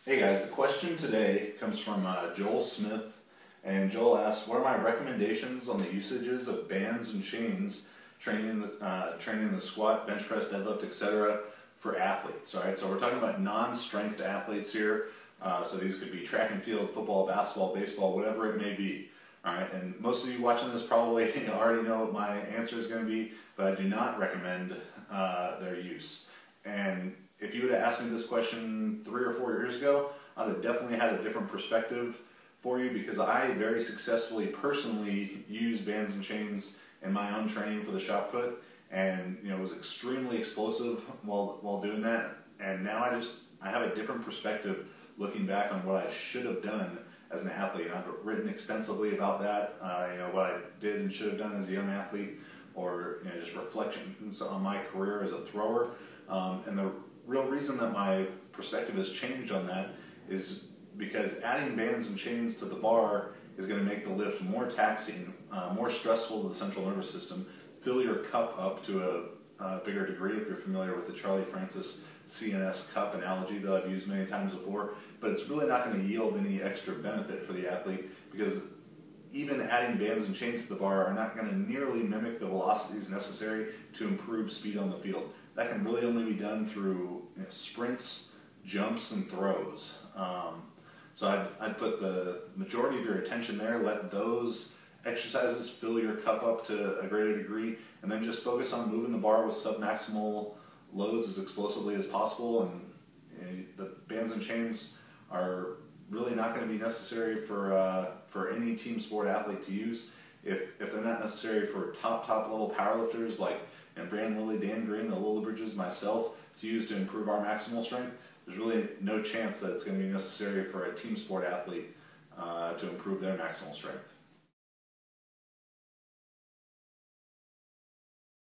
Hey guys, the question today comes from Joel Smith, and Joel asks, what are my recommendations on the usages of bands and chains training the squat, bench press, deadlift, etc. for athletes? All right, so we're talking about non-strength athletes here. So these could be track and field, football, basketball, baseball, whatever it may be. All right, and most of you watching this probably already know what my answer is going to be, but I do not recommend their use. And if you would have asked me this question 3 or 4 years ago, I'd have definitely had a different perspective for you, because I very successfully personally used bands and chains in my own training for the shot put, and was extremely explosive while doing that. And now I have a different perspective looking back on what I should have done as an athlete. And I've written extensively about that, what I did and should have done as a young athlete, or just reflections on my career as a thrower. And the real reason that my perspective has changed on that is because adding bands and chains to the bar is going to make the lift more taxing, more stressful to the central nervous system, fill your cup up to a bigger degree, if you're familiar with the Charlie Francis CNS cup analogy that I've used many times before. But it's really not going to yield any extra benefit for the athlete, because even adding bands and chains to the bar are not going to nearly mimic the velocities necessary to improve speed on the field. That can really only be done through sprints, jumps, and throws. So I'd put the majority of your attention there, let those exercises fill your cup up to a greater degree, and then just focus on moving the bar with submaximal loads as explosively as possible. And the bands and chains are really not going to be necessary for any team sport athlete to use. If they're not necessary for top level powerlifters like Brandon Lilly, Dan Green, the Lillibridges, myself, to use to improve our maximal strength, there's really no chance that it's going to be necessary for a team sport athlete to improve their maximal strength.